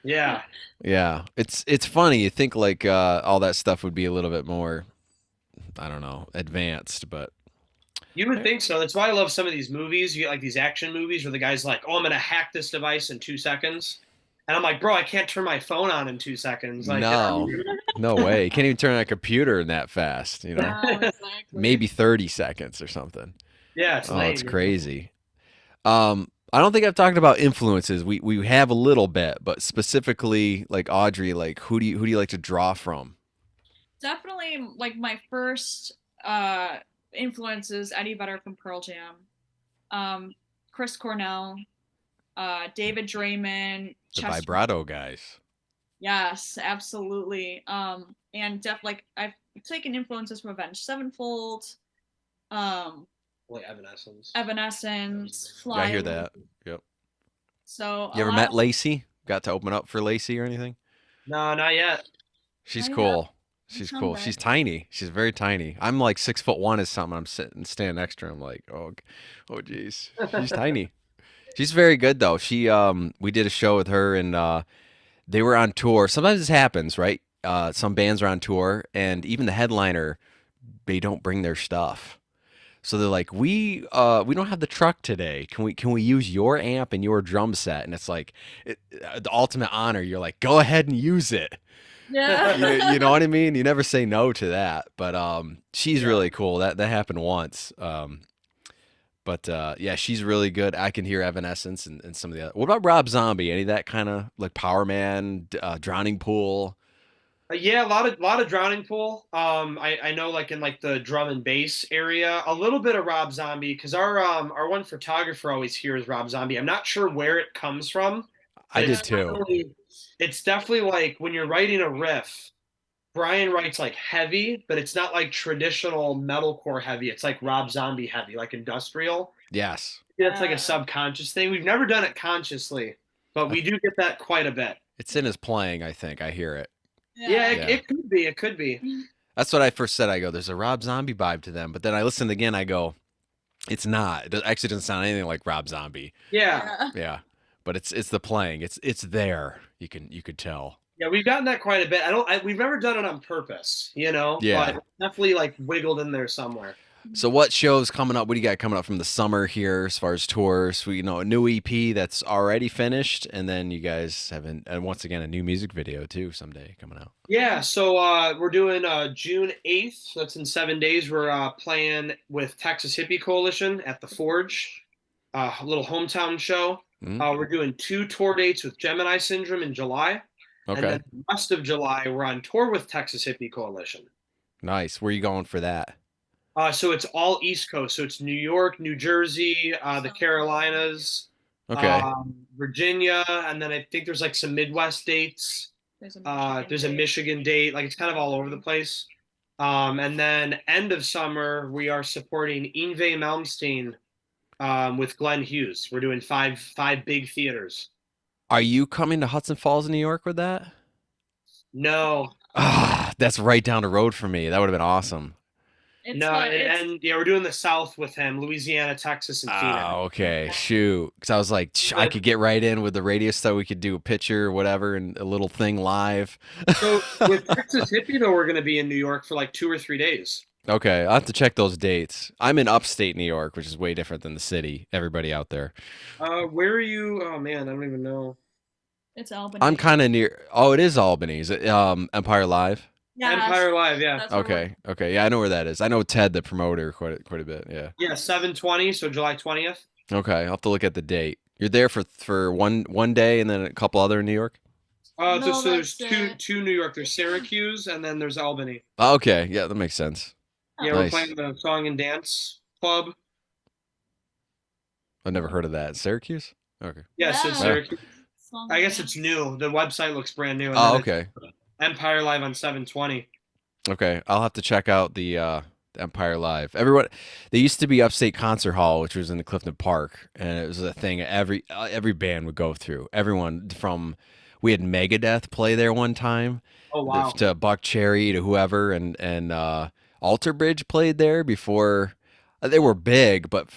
Yeah, Yeah. It's funny. You think like all that stuff would be a little bit more, I don't know, advanced, but you would think so. That's why I love some of these movies. You get like these action movies where the guy's like, "Oh, I'm gonna hack this device in 2 seconds," and I'm like, "Bro, I can't turn my phone on in 2 seconds." Like, no. No way. You can't even turn on a computer in that fast, No, exactly. Maybe 30 seconds or something. yeah, it's Oh, lame. it's crazy. I don't think I've talked about influences. We have a little bit, but specifically like Audrey, like who do you like to draw from? Definitely like my first influences Eddie Vedder from Pearl Jam, Chris Cornell, David Draymond, The Chester. vibrato guys. Yes, absolutely. And like I've taken influences from Avenged Sevenfold, Like Evanescence. Evanescence, Yeah, Fly. I hear that. Yep. So You ever met Lacey? Got to open up for Lacey or anything? No, not yet. She's I cool. have. She's Come cool. back. She's tiny. She's very tiny. I'm like 6'1" is something. I'm standing next to her. I'm like, oh, geez. She's tiny. She's very good though. We did a show with her and they were on tour. Sometimes this happens, right? Some bands are on tour, and even the headliner, they don't bring their stuff. So they're like, we don't have the truck today. Can we use your amp and your drum set? And it's like the ultimate honor. You're like, go ahead and use it. Yeah. You know what I mean? You never say no to that. But she's really cool. That happened once. But yeah, she's really good. I can hear Evanescence and some of the other. What about Rob Zombie? Any of that kind of like Power Man, Drowning Pool? Yeah, a lot of Drowning Pool. I know like in like the drum and bass area, a little bit of Rob Zombie because our one photographer always hears Rob Zombie. I'm not sure where it comes from, I but did too. it's definitely like when you're writing a riff, Brian writes like heavy, but it's not like traditional metalcore heavy. It's like Rob Zombie heavy, like industrial. Yes. Yeah, it's like a subconscious thing. We've never done it consciously, but we do get that quite a bit. It's in his playing, I think. I hear it. Yeah, Yeah. it could be. It could be. That's what I first said. I go, there's a Rob Zombie vibe to them. But then I listened again. I go, it's not. It actually doesn't sound anything like Rob Zombie. Yeah. Yeah. But it's the playing. It's there. You could tell. Yeah, we've gotten that quite a bit. We've never done it on purpose, Yeah. but it's definitely like wiggled in there somewhere. So what shows coming up? What do you got coming up from the summer here as far as tours? We a new EP that's already finished, and then you guys have and once again a new music video too someday coming out. Yeah, so we're doing June 8th. So that's in 7 days. We're playing with Texas Hippie Coalition at the Forge, a little hometown show. Mhm. We're doing 2 tour dates with Gemini Syndrome in July. And Okay. then the rest of July, we're on tour with Texas Hippie Coalition. Nice. Where are you going for that? So it's all East Coast. So it's New York, New Jersey, the Carolinas, Okay. Virginia, and then I think there's like some Midwest dates. There's a Michigan date. Like it's kind of all over the place. And then end of summer, we are supporting Yngwie Malmsteen with Glenn Hughes. We're doing five big theaters. Are you coming to Hudson Falls, New York with that? No, Ah, that's right down the road for me. That would have been awesome. no, and yeah, we're doing the South with him: Louisiana, Texas, and Phoenix. Oh, okay. Shoot. Because I was like, I could get right in with the radio stuff. We could do a picture or whatever and a little thing live. So with Texas Hippie, though, we're going to be in New York for like 2 or 3 days. Okay. I'll have to check those dates. I'm in upstate New York, which is way different than the city. Everybody out there. Where are you? Oh man, I don't even know. It's Albany. I'm kind of near. Oh, it is Albany. Is it Empire Live? Yeah, Empire Live, yeah. Okay. Okay. Yeah, I know where that is. I know Ted, the promoter, quite a bit. Yeah. Yeah, 7/20, so July 20th. Okay. I'll have to look at the date. You're there for one day and then a couple other in New York? No, So there's that's two New York. There's Syracuse and then there's Albany. Oh, okay. Yeah, that makes sense. Yeah, Nice. we're playing the song and dance club. I've never heard of that. Syracuse? Okay. Yes, it's Yeah. Syracuse. I guess it's new. The website looks brand new. And Oh, then okay. it's Empire Live on 7/20. Okay. I'll have to check out the Empire Live. Everyone, they used to be Upstate Concert Hall, which was in the Clifton Park, and it was a thing every band would go through. Everyone from we had Megadeth play there one time, Oh wow. to Buck Cherry to whoever, and Alter Bridge played there before. They were big, but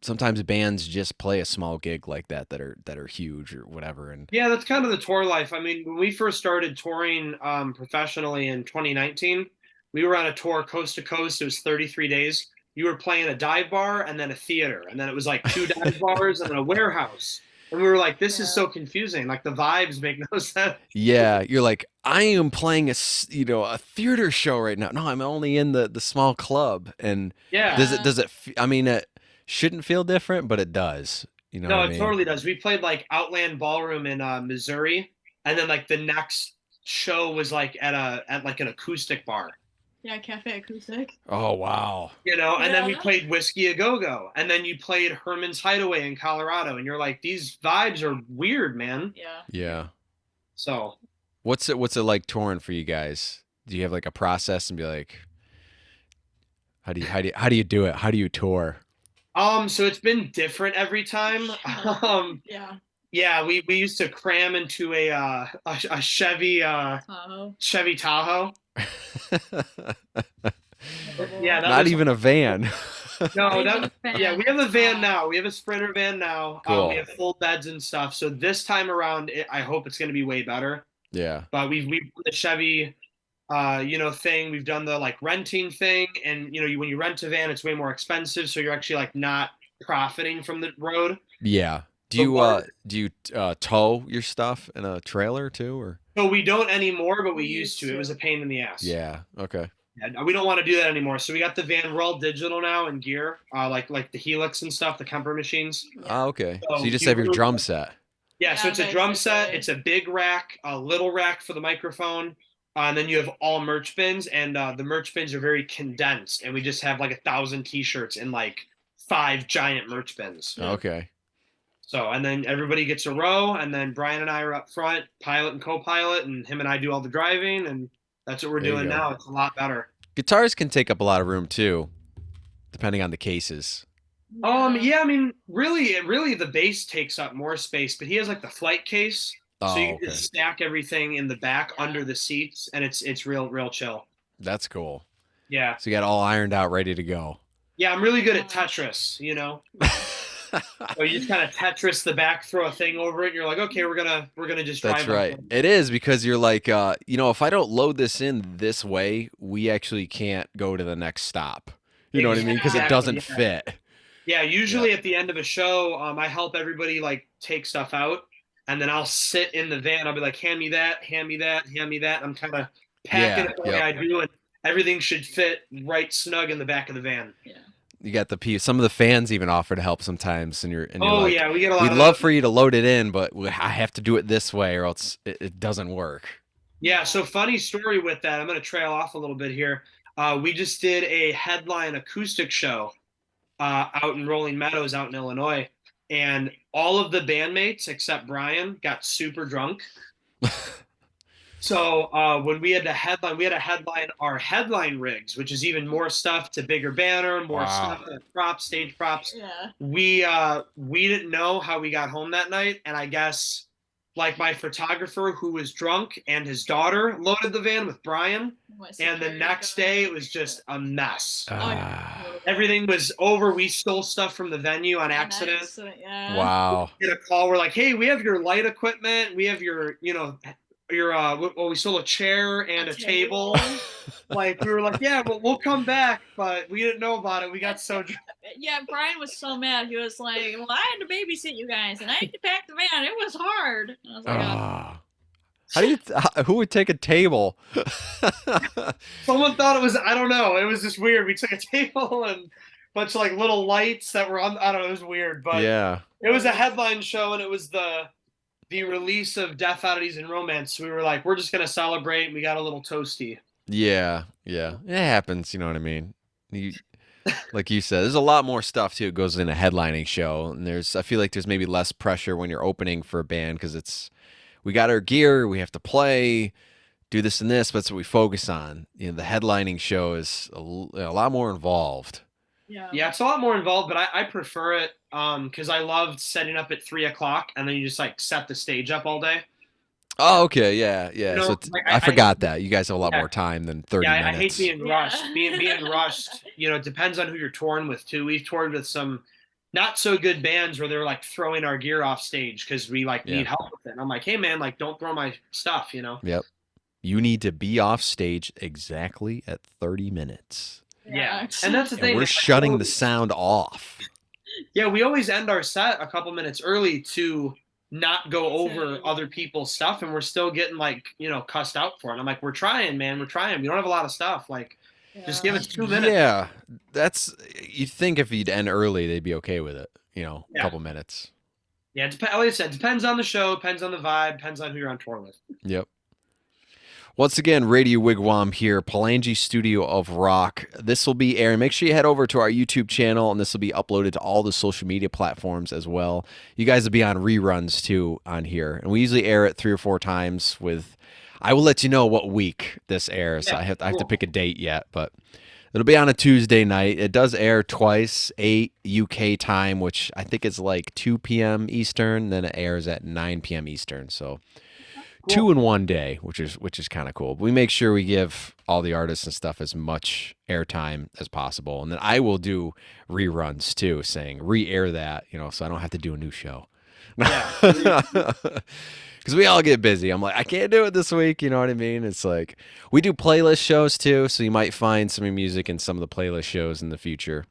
sometimes bands just play a small gig like that are huge or whatever. And Yeah, that's kind of the tour life. I mean, when we first started touring professionally in 2019, we were on a tour coast to coast. It was 33 days. You were playing a dive bar and then a theater, and then it was like two dive bars and then a warehouse. And we were like, this is so confusing. Like the vibes make no sense. yeah, you're like, I am playing a theater show right now. No, I'm only in the small club. And Yeah. I mean, it shouldn't feel different, but it does. You know No, what I it mean? totally does. We played like Outland Ballroom in Missouri, and then like the next show was like at like an acoustic bar. Yeah, Cafe Acoustic. Oh, wow. And then we Yeah. played Whiskey A Go Go, and then you played Herman's Hideaway in Colorado, and you're like, these vibes are weird, man. Yeah. Yeah. So, What's it like touring for you guys? Do you have like a process and be like, how do you do it? How do you tour? so it's been different every time. Yeah. Yeah, we used to cram into a Chevy Tahoe. Chevy Tahoe. Yeah, that Not was even a van. no, Even that a fan. yeah, we have a van now. We have a Sprinter van now. Cool. We have full beds and stuff. So this time around, I hope it's going to be way better. Yeah. But we've done the Chevy, thing. We've done the like renting thing, and when you rent a van, it's way more expensive. So you're actually like not profiting from the road. Yeah. Do you tow your stuff in a trailer too, or? So we don't anymore, but we We used to. used It was a pain in the ass. Yeah. Okay. Yeah, we don't want to do that anymore. So we got the van. We're all digital now and gear, like the Helix and stuff, the Kemper machines. Oh, okay. So So you just you have your really- drum set. Yeah, so Yeah, it's a drum set. basically. It's a big rack, a little rack for the microphone, and then you have all merch bins, and the merch bins are very condensed, and we just have like 1,000 T-shirts in like 5 giant merch bins. Okay. So, and then everybody gets a row, and then Brian and I are up front, pilot and co-pilot, and him and I do all the driving, and that's what we're There you doing go. now. It's a lot better. Guitars can take up a lot of room too, depending on the cases. Yeah, I mean, really, the bass takes up more space, but he has like the flight case, so Oh, you can okay. just stack everything in the back under the seats, and it's real chill. That's cool. Yeah, So you got all ironed out, ready to go. yeah, I'm really good at Tetris. So you just kind of Tetris the back, throw a thing over it, and you're like, okay, we're gonna just drive. That's right. It is because you're like, if I don't load this in this way, we actually can't go to the next stop. You know what I mean? Because it Exactly, doesn't yeah. fit. Yeah, usually at the end of a show, I help everybody like take stuff out, and then I'll sit in the van. I'll be like, hand me that, hand me that, hand me that. I'm kind of packing it the way yep. I do, and everything should fit right snug in the back of the van. Yeah. You got the piece. Some of the fans even offer to help sometimes, and you're Oh like, yeah, we get a lot. we'd of love that. for you to load it in, but I have to do it this way, or else it doesn't work. Yeah, so funny story with that. I'm going to trail off a little bit here. We just did a headline acoustic show out in Rolling Meadows, out in Illinois, and all of the bandmates except Brian got super drunk. So when we had to headline our headline rigs, which is even more stuff to bigger banner, more Wow. stuff, props, stage props. Yeah. We didn't know how we got home that night, and I guess like my photographer who was drunk and his daughter loaded the van with Brian, and the next day it was just a mess. Everything was over. We stole stuff from the venue on accident. Yeah. Wow. We get a call. We're like, hey, we have your light equipment. We have your, we stole a chair and a table. Like, we were like, yeah, but we'll come back. But we didn't know about it. We got so drunk. Yeah, Brian was so mad. He was like, well, I had to babysit you guys, and I had to pack the van. It was hard. I was like, How do you? Who would take a table? Someone thought it was. I don't know. It was just weird. We took a table and a bunch of like little lights that were on. I don't know. It was weird, but yeah, it was a headline show, and it was the release of Death Oddities and Romance. So we were like, we're just gonna celebrate. And we got a little toasty. yeah. It happens. You know what I mean? Like you said, there's a lot more stuff too. It goes in a headlining show, and I feel like there's maybe less pressure when you're opening for a band because we got our gear, we have to play, do this and this, but that's what we focus on. The headlining show is a lot more involved. Yeah, it's a lot more involved, but I prefer it because I loved setting up at 3:00 and then you just like set the stage up all day. Oh, okay, yeah. So like, I forgot that you guys have a lot more time than 30 minutes. I hate being rushed. Being rushed, it depends on who you're touring with too. We've toured with some not so good bands where they're like throwing our gear off stage because we need help with it. And I'm like, hey man, like don't throw my stuff, Yep. You need to be off stage exactly at 30 minutes. Yeah. And that's the thing. We're shutting the sound off. Yeah, we always end our set a couple minutes early to not go over other people's stuff, and we're still getting like cussed out for it. I'm like, we're trying, man, we're trying. We don't have a lot of stuff. Like, just give us 2 minutes. Yeah, you'd think if you'd end early, they'd be okay with it. A couple minutes. Yeah, like I said, depends on the show, depends on the vibe, depends on who you're on tour with. Yep. Once again, Radio Wigwam here, Palangi Studio of Rock. This will be airing. Make sure you head over to our YouTube channel, and this will be uploaded to all the social media platforms as well. You guys will be on reruns, too, on here. And we usually air it 3 or 4 times with... I will let you know what week this airs. Yeah, I have to pick a date yet, but it'll be on a Tuesday night. It does air twice, 8 UK time, which I think is like 2 p.m. Eastern. Then it airs at 9 p.m. Eastern, so... Cool. 2 in 1 day, which is kind of cool. But we make sure we give all the artists and stuff as much airtime as possible, and then I will do reruns too, saying re-air that, so I don't have to do a new show. Yeah, because we all get busy. I'm like, I can't do it this week. You know what I mean? It's like we do playlist shows too, so you might find some of your music in some of the playlist shows in the future.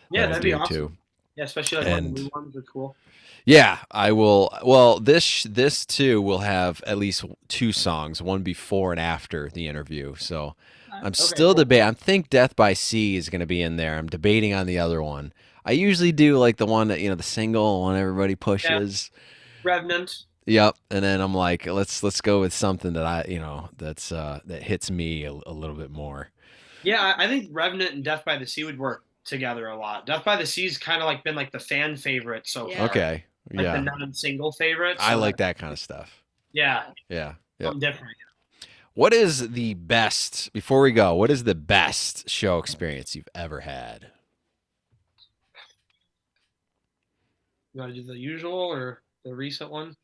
Yeah, that'd be awesome. Too. Yeah, especially like when the new ones are cool. Yeah, I will. Well, this too will have at least 2 songs, one before and after the interview. So I'm still debating. I think Death by Sea is going to be in there. I'm debating on the other one. I usually do like the one that the single one everybody pushes. Yeah. Revenant. Yep, and then I'm like, let's go with something that that hits me a little bit more. Yeah, I think Revenant and Death by the Sea would work together a lot. Death by the Sea's kind of like been like the fan favorite so far. Okay. Like the non-single favorite. So I like that kind of stuff. Yeah. Yeah. I'm different. What is the best, before we go, what is the best show experience you've ever had? You want to do the usual or the recent one?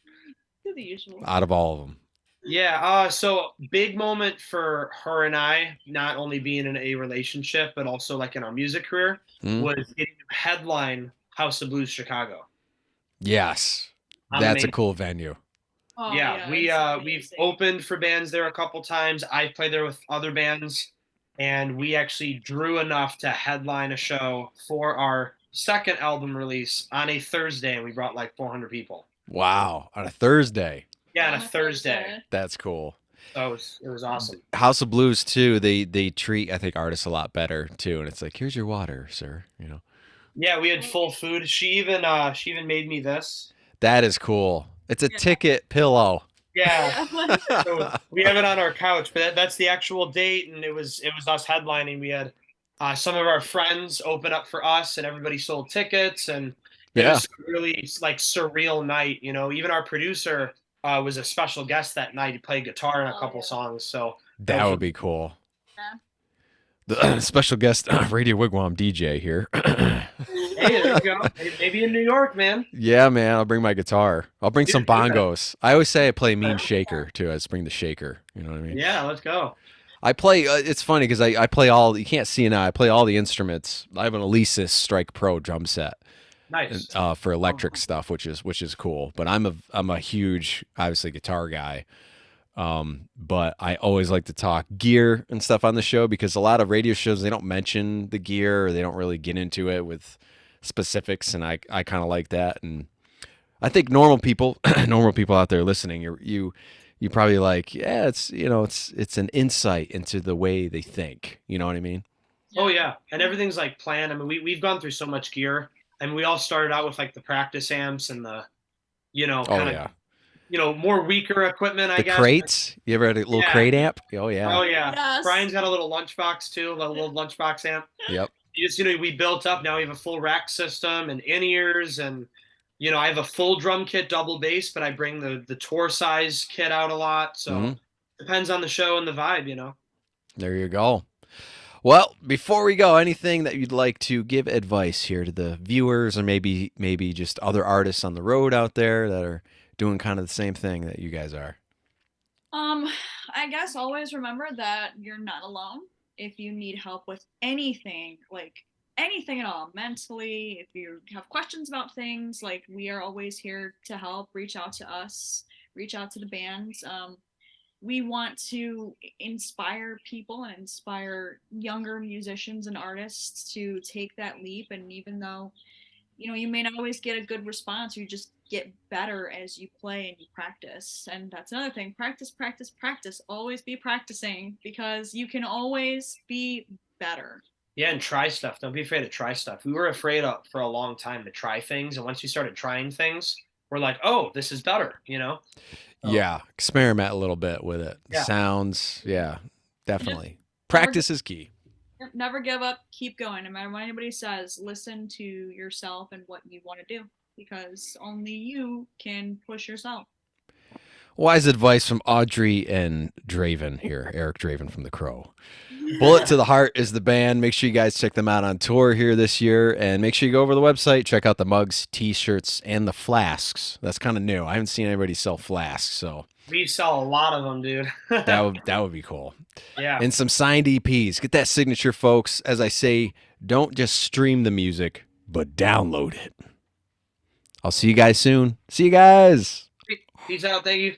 Do the usual. Out of all of them. Yeah. So big moment for her and I, not only being in a relationship, but also like in our music career, was getting to headline House of Blues Chicago. Yes, that's a cool venue. Oh, yeah, we've opened for bands there a couple times. I played there with other bands, and we actually drew enough to headline a show for our second album release on a Thursday, and we brought like 400 people. Wow, on a Thursday. Yeah, on a Thursday. That's cool. So it was awesome. House of Blues too. They treat, I think, artists a lot better too, and it's like, here's your water, sir. Yeah, we had full food. She even made me this. That is cool. It's a ticket pillow. Yeah. So we have it on our couch, but that's the actual date, and it was us headlining. We had some of our friends open up for us, and everybody sold tickets, and it Yeah. was really like surreal night. You know, even our producer was a special guest that night. He played guitar in a couple songs, so that That was would be cool. Yeah. The special guest Radio Wigwam DJ here. Hey, there you go. Maybe in New York, man. Yeah, man. I'll bring my guitar. I'll bring some Dude, do that. bongos. I always say I play mean shaker too. I just bring the shaker. You know what I mean? Yeah, let's go. I play. It's funny because I play all. You can't see it now. I play all the instruments. I have an Alesis Strike Pro drum set. Nice. For electric stuff, which is cool. But I'm a huge, obviously, guitar guy. But I always like to talk gear and stuff on the show because a lot of radio shows they don't mention the gear or they don't really get into it with specifics, and I kind of like that. And I think normal people out there listening, you probably like, yeah, it's it's an insight into the way they think. You know what I mean? Oh yeah, and everything's like planned. I mean, we've gone through so much gear, and we all started out with like the practice amps and the, kind of, more weaker equipment, I The guess. crates. You ever had a little crate amp? Oh yeah. Oh yeah. Yes. Brian's got a little lunchbox too, a little lunchbox amp. Yep. We built up. Now we have a full rack system and in-ears, and I have a full drum kit, double bass, but I bring the tour size kit out a lot. So depends on the show and the vibe. There you go. Well, before we go, anything that you'd like to give advice here to the viewers, or maybe just other artists on the road out there that are doing kind of the same thing that you guys are? I guess always remember that you're not alone. If you need help with anything, like anything at all, mentally, if you have questions about things, like we are always here to help. Reach out to us, reach out to the bands. We want to inspire people and inspire younger musicians and artists to take that leap. And even though, you may not always get a good response, you just get better as you play and you practice. And that's another thing. Practice, practice, practice. Always be practicing because you can always be better. Yeah, and try stuff. Don't be afraid to try stuff. We were afraid for a long time to try things. And once we started trying things, we're like, oh, this is better, Yeah, experiment a little bit with it. Yeah. Sounds, yeah, definitely. Practice is key. Never give up. Keep going. No matter what anybody says, listen to yourself and what you want to do because only you can push yourself. Wise advice from Audrey and Draven here, Eric Draven from The Crow. Bullet to the Heart is the band. Make sure you guys check them out on tour here this year, and make sure you go over to the website, check out the mugs, t-shirts, and the flasks. That's kind of new. I haven't seen anybody sell flasks, so we sell a lot of them, dude. that would be cool. Yeah. And some signed EPs. Get that signature, folks. As I say, don't just stream the music, but download it. I'll see you guys soon. See you guys. Peace out. Thank you.